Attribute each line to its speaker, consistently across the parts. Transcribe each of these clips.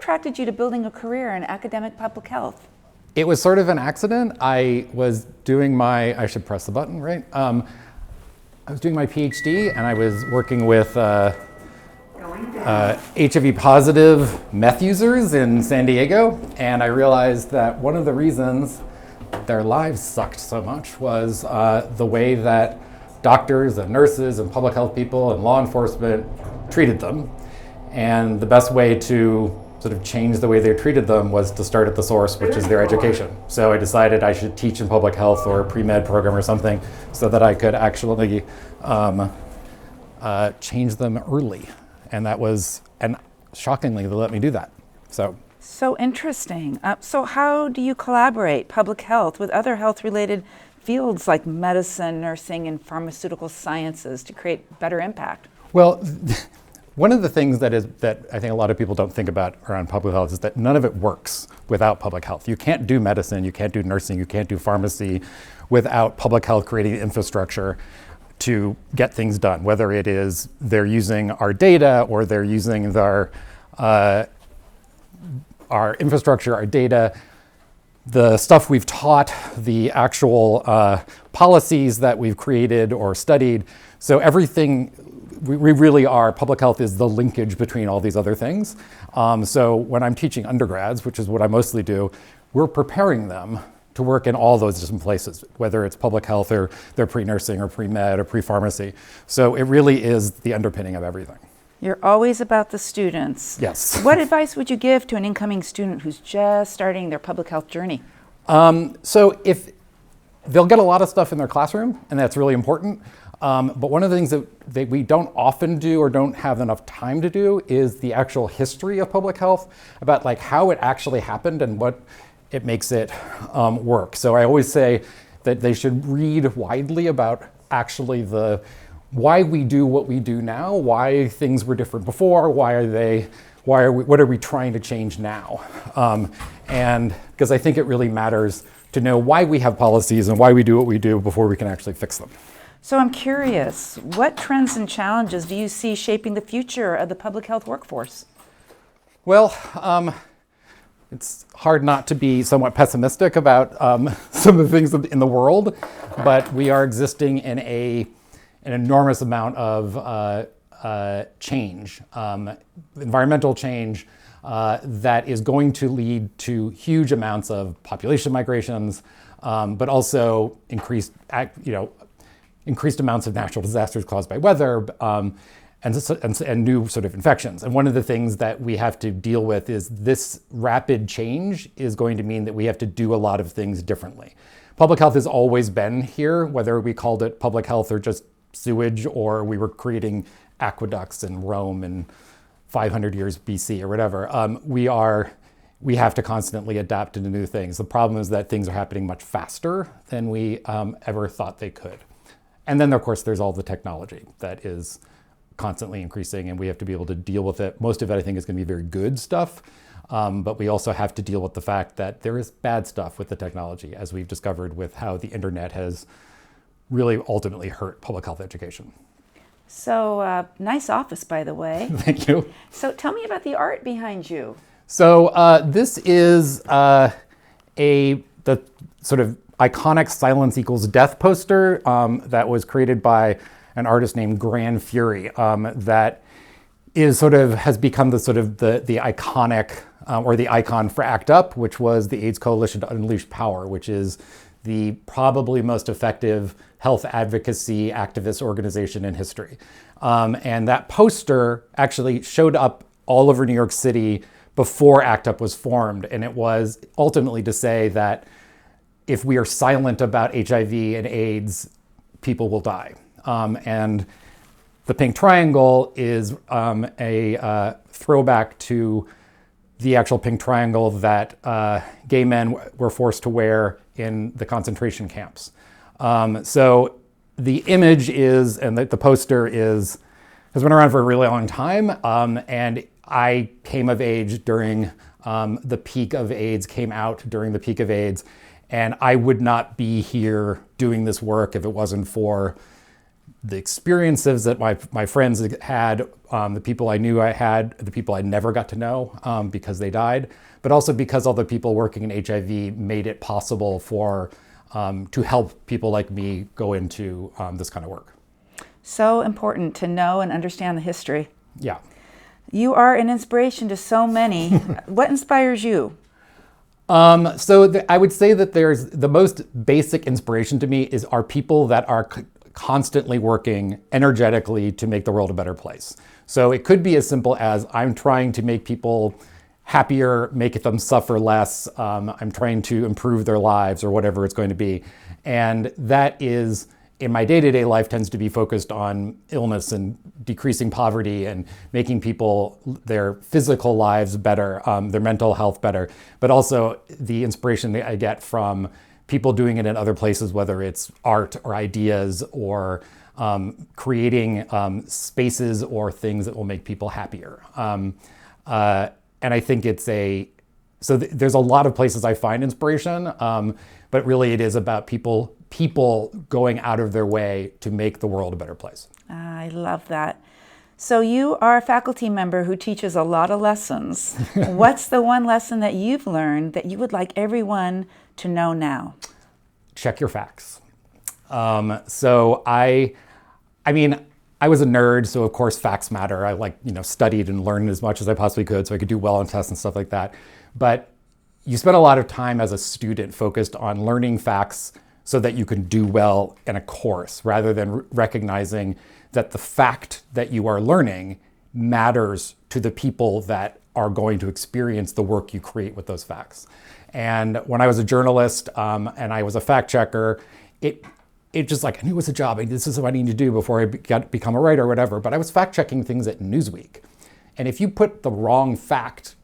Speaker 1: attracted you to building a career in academic public health?
Speaker 2: It was sort of an accident. I was doing my, I should press the button, right? I was doing my PhD and I was working with HIV positive meth users in San Diego. And I realized that one of the reasons their lives sucked so much was the way that doctors and nurses and public health people and law enforcement treated them. And the best way to sort of change the way they treated them was to start at the source, which is their education. So I decided I should teach in public health or a pre-med program or something so that I could actually change them early. And that was, and shockingly, they let me do that.
Speaker 1: So interesting. So how do you collaborate public health with other health-related fields like medicine, nursing, and pharmaceutical sciences to create better impact?
Speaker 2: Well, one of the things that I think a lot of people don't think about around public health is that none of it works without public health. You can't do medicine, you can't do nursing, you can't do pharmacy without public health creating infrastructure to get things done, whether it is they're using our data or they're using our infrastructure, our data, the stuff we've taught, the actual policies that we've created or studied. So everything, we really are, public health is the linkage between all these other things. So when I'm teaching undergrads, which is what I mostly do, we're preparing them to work in all those different places, whether it's public health or they're pre-nursing or pre-med or pre-pharmacy. So it really is the underpinning of everything.
Speaker 1: You're always about the students.
Speaker 2: Yes.
Speaker 1: What advice would you give to an incoming student who's just starting their public health journey?
Speaker 2: So if they'll get a lot of stuff in their classroom, and that's really important. But one of the things that we don't often do or don't have enough time to do is the actual history of public health, about like how it actually happened and what it makes it work. So I always say that they should read widely about actually why we do what we do now, why things were different before, what are we trying to change now? And because I think it really matters to know why we have policies and why we do what we do before we can actually fix them.
Speaker 1: So I'm curious, what trends and challenges do you see shaping the future of the public health workforce?
Speaker 2: Well, it's hard not to be somewhat pessimistic about some of the things in the world, but we are existing in an enormous amount of change, environmental change that is going to lead to huge amounts of population migrations, but also increased amounts of natural disasters caused by weather, and new sort of infections. And one of the things that we have to deal with is this rapid change is going to mean that we have to do a lot of things differently. Public health has always been here, whether we called it public health or just sewage, or we were creating aqueducts in Rome in 500 years BC or whatever. We have to constantly adapt into new things. The problem is that things are happening much faster than we ever thought they could. And then, of course, there's all the technology that is constantly increasing, and we have to be able to deal with it. Most of it, I think, is going to be very good stuff, but we also have to deal with the fact that there is bad stuff with the technology, as we've discovered with how the internet has really ultimately hurt public health education.
Speaker 1: So, nice office, by the way.
Speaker 2: Thank you.
Speaker 1: So tell me about the art behind you.
Speaker 2: So this is the sort of iconic Silence Equals Death poster that was created by an artist named Gran Fury, that is has become the iconic or the icon for ACT UP, which was the AIDS Coalition to Unleash Power, which is the probably most effective health advocacy activist organization in history. And that poster actually showed up all over New York City before ACT UP was formed. And it was ultimately to say that if we are silent about HIV and AIDS, people will die. And the pink triangle is a throwback to the actual pink triangle that gay men were forced to wear in the concentration camps. So the image is, and the poster has been around for a really long time. And I came of age during the peak of AIDS, came out during the peak of AIDS. And I would not be here doing this work if it wasn't for the experiences that my friends had, the people I knew I had, the people I never got to know because they died, but also because all the people working in HIV made it possible for to help people like me go into this kind of work.
Speaker 1: So important to know and understand the history.
Speaker 2: Yeah.
Speaker 1: You are an inspiration to so many. What inspires you?
Speaker 2: I would say that there's the most basic inspiration to me are people that are constantly working energetically to make the world a better place. So it could be as simple as I'm trying to make people happier, make them suffer less. I'm trying to improve their lives or whatever it's going to be. And that is, in my day-to-day life, tends to be focused on illness and decreasing poverty and making people, their physical lives better, their mental health better, but also the inspiration that I get from people doing it in other places, whether it's art or ideas or creating spaces or things that will make people happier. And I think there's a lot of places I find inspiration, but really it is about people going out of their way to make the world a better place.
Speaker 1: I love that. So you are a faculty member who teaches a lot of lessons. What's the one lesson that you've learned that you would like everyone to know now?
Speaker 2: Check your facts. I was a nerd, so of course facts matter. I studied and learned as much as I possibly could so I could do well on tests and stuff like that. But you spend a lot of time as a student focused on learning facts so that you can do well in a course, rather than recognizing that the fact that you are learning matters to the people that are going to experience the work you create with those facts. And when I was a journalist and I was a fact checker, it just I knew it was a job. This is what I need to do before I become a writer or whatever. But I was fact checking things at Newsweek. And if you put the wrong fact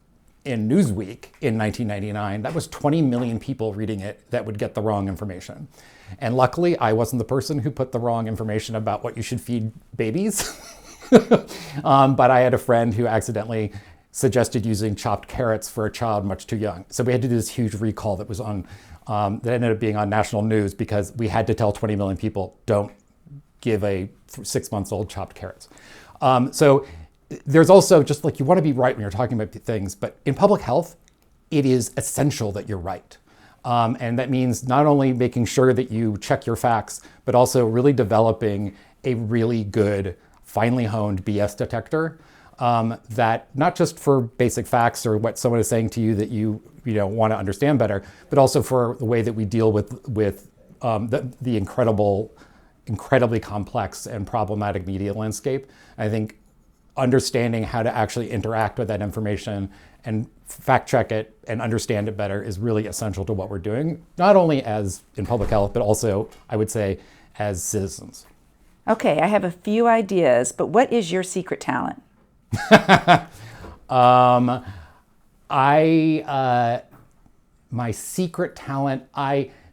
Speaker 2: in Newsweek in 1999, that was 20 million people reading it that would get the wrong information. And luckily, I wasn't the person who put the wrong information about what you should feed babies. But I had a friend who accidentally suggested using chopped carrots for a child much too young. So we had to do this huge recall that was that ended up being on national news because we had to tell 20 million people, don't give a 6 months old chopped carrots. So there's also just you want to be right when you're talking about things, but in public health, it is essential that you're right. And that means not only making sure that you check your facts, but also really developing a really good, finely honed BS detector that not just for basic facts or what someone is saying to you that you want to understand better, but also for the way that we deal with the incredibly complex and problematic media landscape. I think understanding how to actually interact with that information and fact check it and understand it better is really essential to what we're doing, not only as in public health, but also, I would say, as citizens.
Speaker 1: Okay, I have a few ideas, but what is your secret talent?
Speaker 2: My secret talent,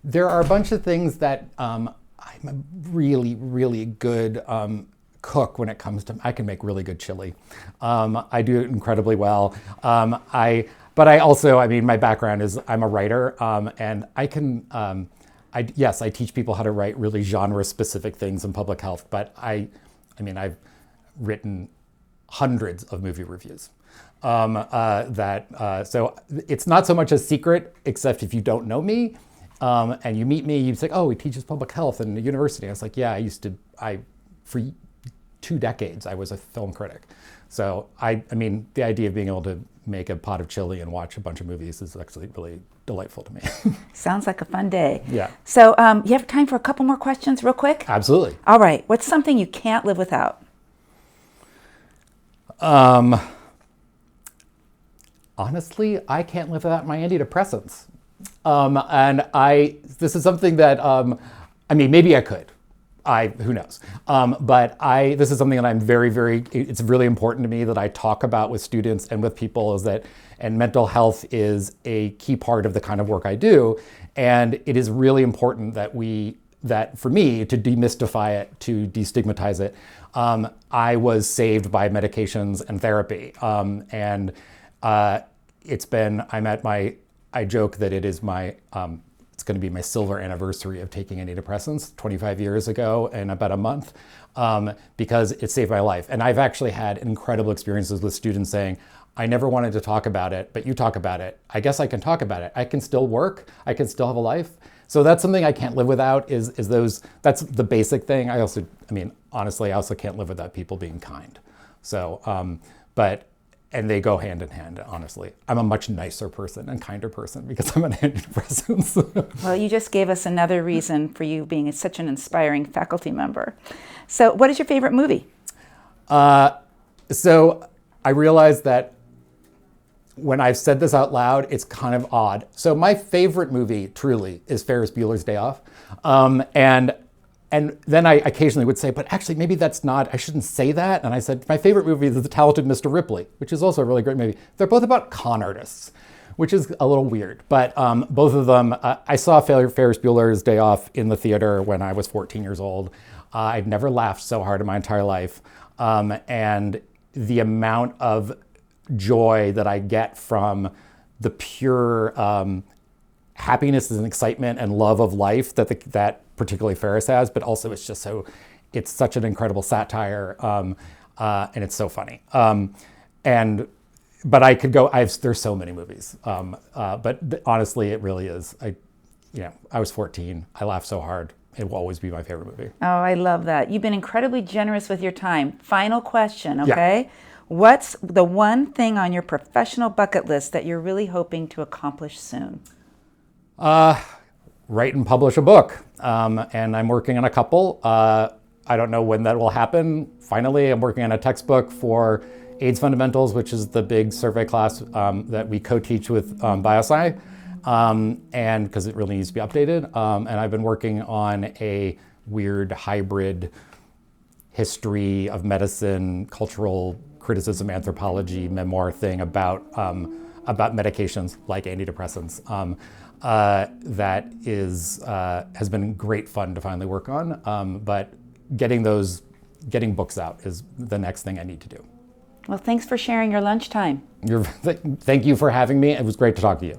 Speaker 2: there are a bunch of things that I'm a really, really good cook when it comes to, I can make really good chili. I do it incredibly well. But I also, my background is I'm a writer, and I can, I teach people how to write really genre-specific things in public health, but I've written hundreds of movie reviews. So it's not so much a secret, except if you don't know me, and you meet me, you say, oh, he teaches public health in the university. I was like, yeah, for 2 decades, I was a film critic. So the idea of being able to make a pot of chili and watch a bunch of movies is actually really delightful to me.
Speaker 1: Sounds like a fun day.
Speaker 2: Yeah.
Speaker 1: So you have time for a couple more questions real quick?
Speaker 2: Absolutely.
Speaker 1: All right. What's something you can't live without?
Speaker 2: Honestly, I can't live without my antidepressants. This is something that, maybe I could. Who knows? This is something that I'm it's really important to me that I talk about with students and with people and mental health is a key part of the kind of work I do. And it is really important that for me to demystify it, to destigmatize it. I was saved by medications and therapy. I joke that it is my it's going to be my silver anniversary of taking antidepressants 25 years ago in about a month, because it saved my life. And I've actually had incredible experiences with students saying, I never wanted to talk about it, but you talk about it. I guess I can talk about it. I can still work. I can still have a life. So that's something I can't live without is those, that's the basic thing. Honestly, I also can't live without people being kind. So, and they go hand in hand, honestly. I'm a much nicer person and kinder person because I'm on antidepressants.
Speaker 1: Well, you just gave us another reason for you being such an inspiring faculty member. So what is your favorite movie?
Speaker 2: So I realized that when I've said this out loud, it's kind of odd. So my favorite movie, truly, is Ferris Bueller's Day Off. And then I occasionally would say, but actually, maybe that's not, I shouldn't say that. And I said, my favorite movie is The Talented Mr. Ripley, which is also a really great movie. They're both about con artists, which is a little weird. But both of them, I saw Ferris Bueller's Day Off in the theater when I was 14 years old. I'd never laughed so hard in my entire life. And the amount of joy that I get from the pure happiness and excitement and love of life that particularly Ferris has, but also it's such an incredible satire, and it's so funny. But I could go, there's so many movies, but honestly, it really is. I was 14, I laughed so hard. It will always be my favorite movie.
Speaker 1: Oh, I love that. You've been incredibly generous with your time. Final question, okay?
Speaker 2: Yeah.
Speaker 1: What's the one thing on your professional bucket list that you're really hoping to accomplish soon?
Speaker 2: Write and publish a book. And I'm working on a couple. I don't know when that will happen. Finally, I'm working on a textbook for AIDS Fundamentals, which is the big survey class that we co-teach with BioSci, and because it really needs to be updated. And I've been working on a weird hybrid history of medicine, cultural criticism, anthropology memoir thing about medications like antidepressants. That has been great fun to finally work on, but getting books out is the next thing I need to do.
Speaker 1: Well, thanks for sharing your lunchtime.
Speaker 2: Thank you for having me. It was great to talk to you.